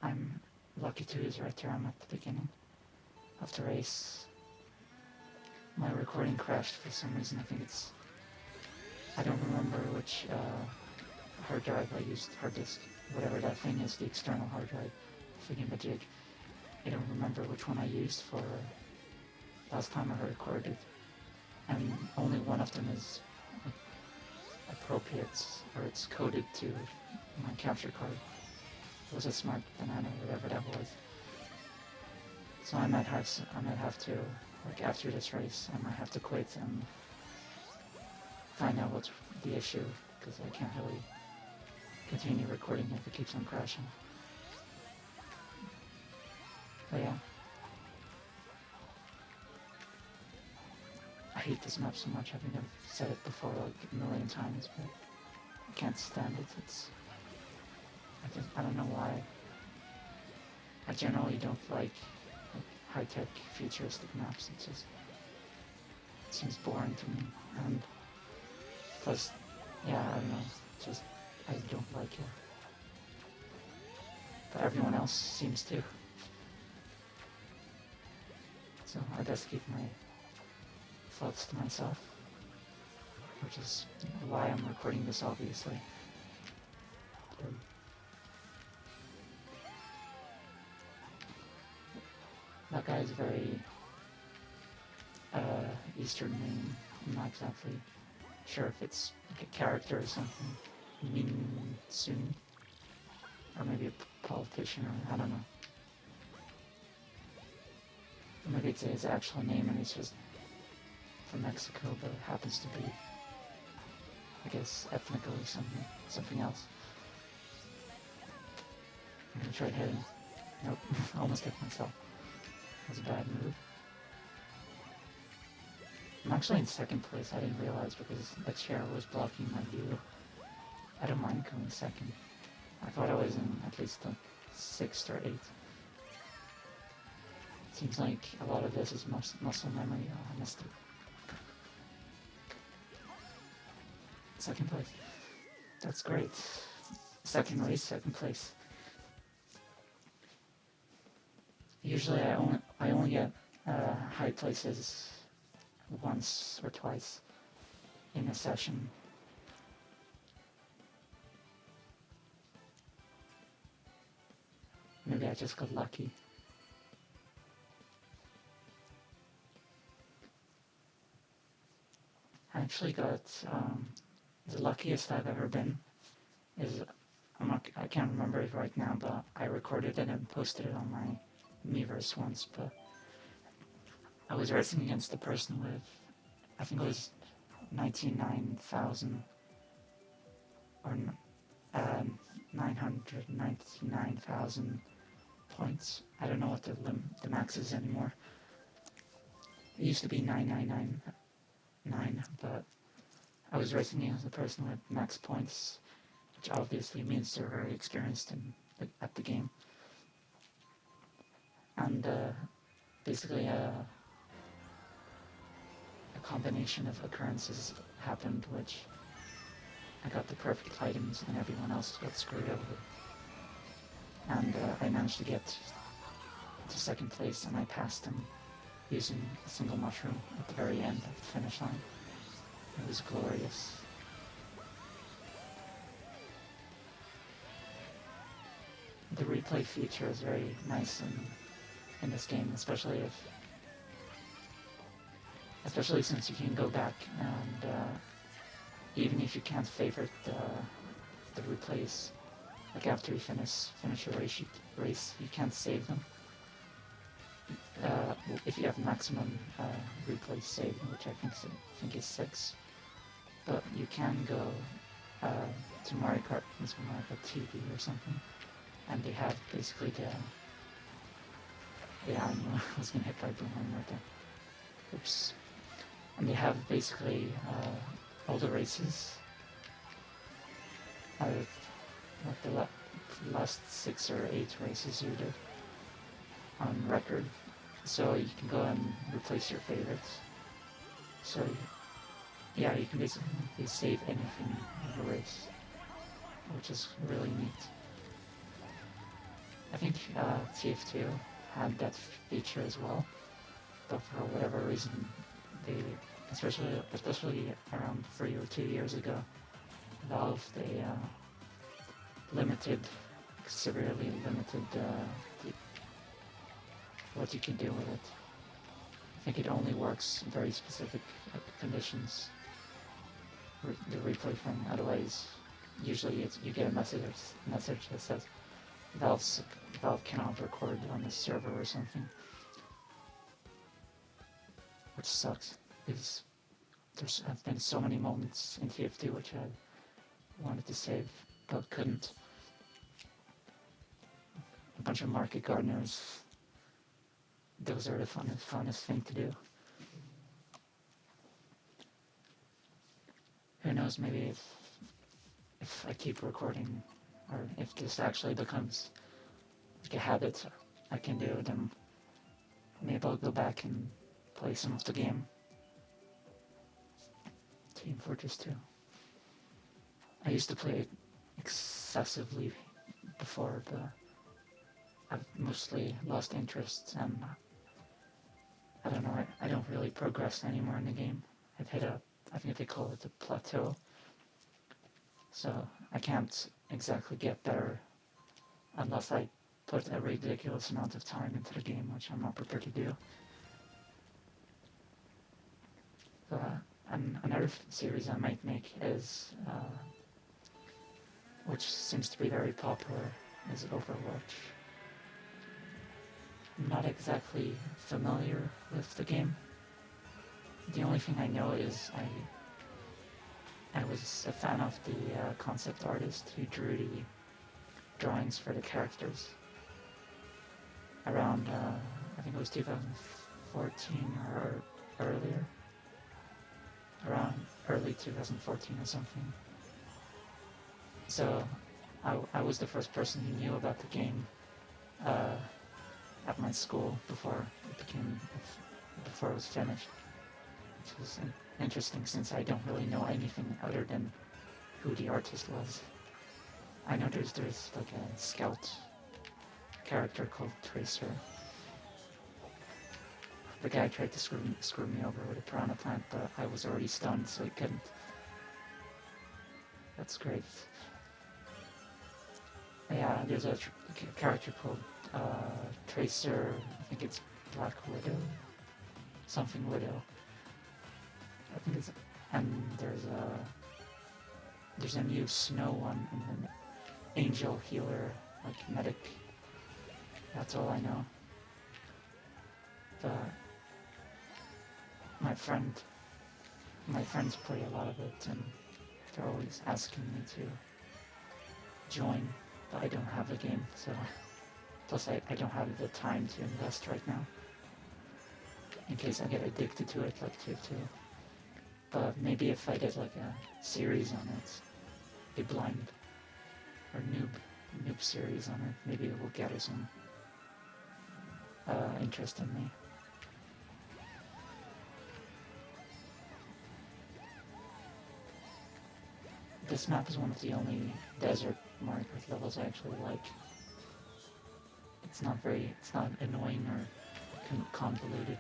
I'm lucky to use right here. I'm at the beginning of the race. My recording crashed for some reason. I think it's... I don't remember which hard drive I used, hard disk, whatever that thing is, the external hard drive, thingamajig. I don't remember which one I used for last time I recorded, and only one of them is appropriate, or it's coded to my capture card. It was a smart banana, whatever that was. So I might have to, like after this race, I might have to quit and find out what's the issue, because I can't really continue recording if it keeps on crashing. But yeah. I hate this map so much. I think I've said it before like a million times, but I can't stand it. I don't know why. I generally don't like high-tech futuristic maps. It seems boring to me. And plus, yeah, I don't know. I don't like it. But everyone else seems to. So I best keep my thoughts to myself, which is why I'm recording this, obviously. That guy is very Eastern name. I'm not exactly sure if it's like a character or something. Min Soon, or maybe a politician, or I don't know. Or maybe it's his actual name and he's just from Mexico, but it happens to be, I guess, ethnically something else. I'm gonna try to hit him. Nope, almost hit myself. That was a bad move. I'm actually in second place. I didn't realize because the chair was blocking my view. I don't mind coming second. I thought I was in at least the 6th or 8th. Seems like a lot of this is muscle memory. Oh, I missed it. Second place. That's great. Second race, second place. Usually I only get high places once or twice in a session. Maybe I just got lucky. I actually got the luckiest I've ever been is I can't remember it right now, but I recorded it and posted it on my Miiverse once. But I was racing against the person with, I think it was 99,000 or 999,000 points. I don't know what the max is anymore. It used to be 9999, but I was racing against a person with max points, which obviously means they're very experienced at the game. And basically a combination of occurrences happened, which I got the perfect items and everyone else got screwed over. And I managed to get to second place, and I passed him using a single mushroom at the very end of the finish line. It was glorious. The replay feature is very nice in this game, especially since you can go back and even if you can't favorite the replays, like after you finish your race, you can't save them. If you have maximum replay save, which I think is 6, but you can go to Mario Kart TV or something, and they have basically I knew I was gonna hit by boomerang right there. Oops. And they have basically all the races out of like the last 6 or 8 races you did on record, so you can go and replace your favorites. So yeah, you can basically save anything in the race, which is really neat. I think TF2 had that feature as well, but for whatever reason, they, especially around 3 or 2 years ago, Valve, they severely limited what you can do with it. I think it only works in very specific conditions. The replay thing. Otherwise, usually you get a message that says Valve cannot record on the server or something, which sucks because there have been so many moments in TF2 which I wanted to save but couldn't. A bunch of market gardeners. Those are the funnest thing to do. Who knows, maybe if I keep recording, or if this actually becomes like a habit I can do, then maybe I'll go back and play some of the game. Team Fortress 2. I used to play it excessively before, but I've mostly lost interest, and I don't know, I don't really progress anymore in the game. I've hit I think they call it a plateau. So I can't exactly get better unless I put a ridiculous amount of time into the game, which I'm not prepared to do. And another series I might make is, which seems to be very popular, is Overwatch. I'm not exactly familiar with the game. The only thing I know is I was a fan of the concept artist who drew the drawings for the characters around, I think it was 2014 or earlier, around early 2014 or something. So I was the first person who knew about the game at my school before it was finished, which was interesting since I don't really know anything other than who the artist was. I know there's like a scout character called Tracer. The guy tried to screw me over with a piranha plant, but I was already stunned, so he couldn't. That's great. Yeah, there's a character called Tracer, I think it's Black Widow, something Widow. I think it's, and there's a new Snow one, and an Angel Healer, like medic. That's all I know. But my friends play a lot of it, and they're always asking me to join, but I don't have the game, so plus I don't have the time to invest right now, in case I get addicted to it like TF2. But maybe if I did like a series on it, a blind or noob series on it, maybe it will gather some interest in me. This map is one of the only desert Minecraft levels I actually like. It's not annoying or convoluted.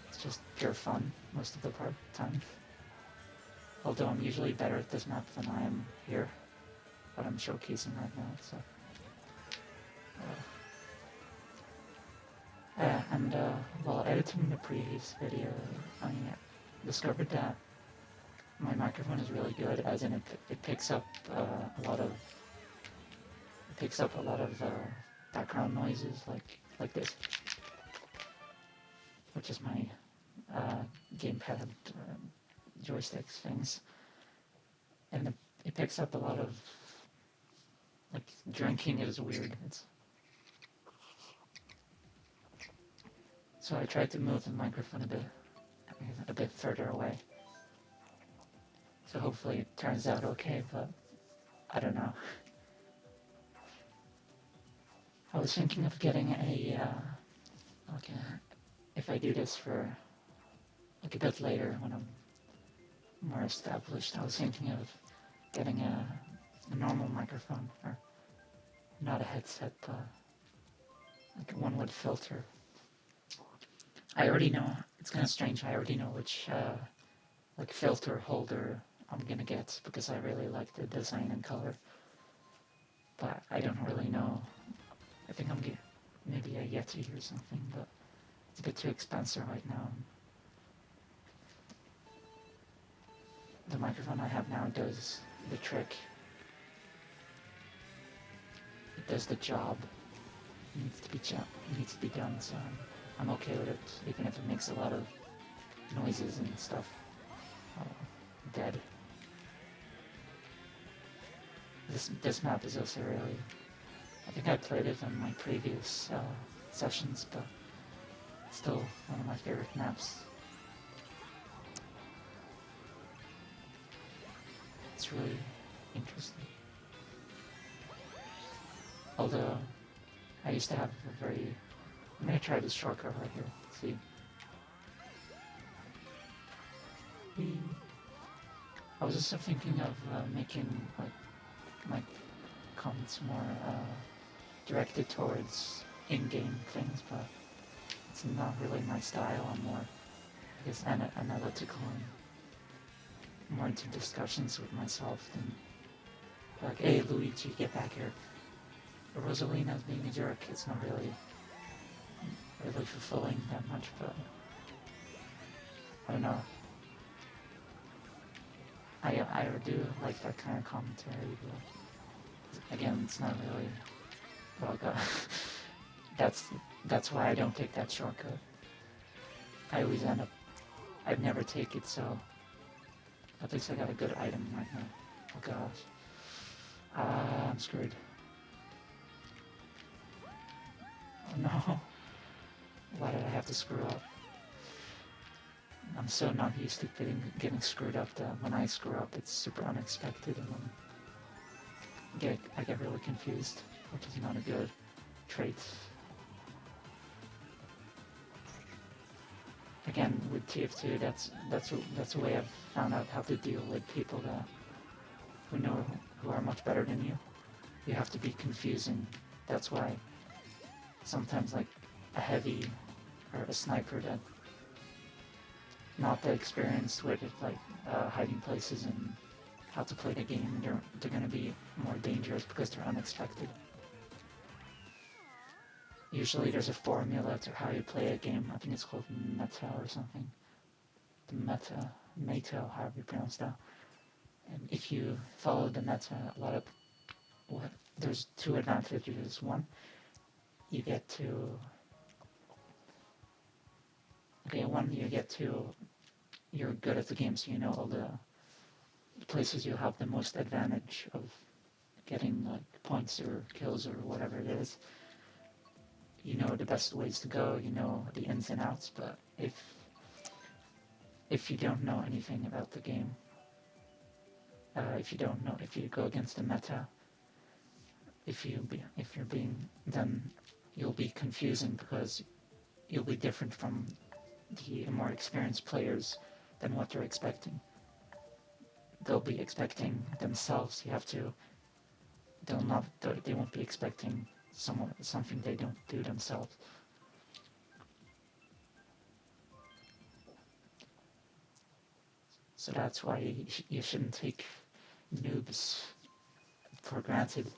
It's just pure fun most of the time. Although I'm usually better at this map than I am here, what I'm showcasing right now. So, while editing the previous video, I discovered that my microphone is really good, as in it picks up a lot of background noises like this, which is my gamepad joysticks things, and it picks up a lot of, like, drinking is weird. So I tried to move the microphone a bit further away. So hopefully it turns out okay, but I don't know. I was thinking of getting if I do this for like a bit later when I'm more established, I was thinking of getting a normal microphone, or not a headset, but like one with filter. I already know, it's kind of strange, I already know which like filter holder I'm gonna get because I really like the design and color. But I don't really know. I think I'm getting maybe a Yeti or something, but it's a bit too expensive right now. The microphone I have now does the trick. It does the job. It needs to be done, so I'm okay with it, even if it makes a lot of noises and stuff. Dead. This map is also really... I think I played it on my previous sessions, but it's still one of my favorite maps. It's really interesting. Although, I used to have a very... I'm gonna try this shortcut right here, see. I was also thinking of making my comments more directed towards in-game things, but it's not really my style. I'm more, I guess, analytical and more into discussions with myself than like, hey Luigi, get back here. Rosalina's being a jerk. It's not really fulfilling that much, but I don't know. I do like that kind of commentary, but again, it's not really... Well, that's why I don't take that shortcut. I always end up... I'd never take it, so... At least I got a good item right now. Oh gosh. I'm screwed. Oh no. Why did I have to screw up? I'm so not used to getting screwed up that when I screw up, it's super unexpected, and I get really confused, which is not a good trait. Again, with TF2, that's a way I've found out how to deal with people who are much better than you. You have to be confusing. That's why sometimes like a heavy or a sniper that not that experienced with it, like hiding places and how to play the game, they're going to be more dangerous because they're unexpected. Usually there's a formula to how you play a game. I think it's called meta or something. The meta, however you pronounce that. And if you follow the meta, there's two advantages. One, you get to you're good at the game, so you know all the places you have the most advantage of getting like points or kills or whatever it is. You know the best ways to go, you know the ins and outs, but if you don't know anything about the game, if you go against the meta, then you'll be confusing because you'll be different from the more experienced players than what they're expecting. They'll be expecting themselves. They won't be expecting something they don't do themselves. So that's why you shouldn't take noobs for granted.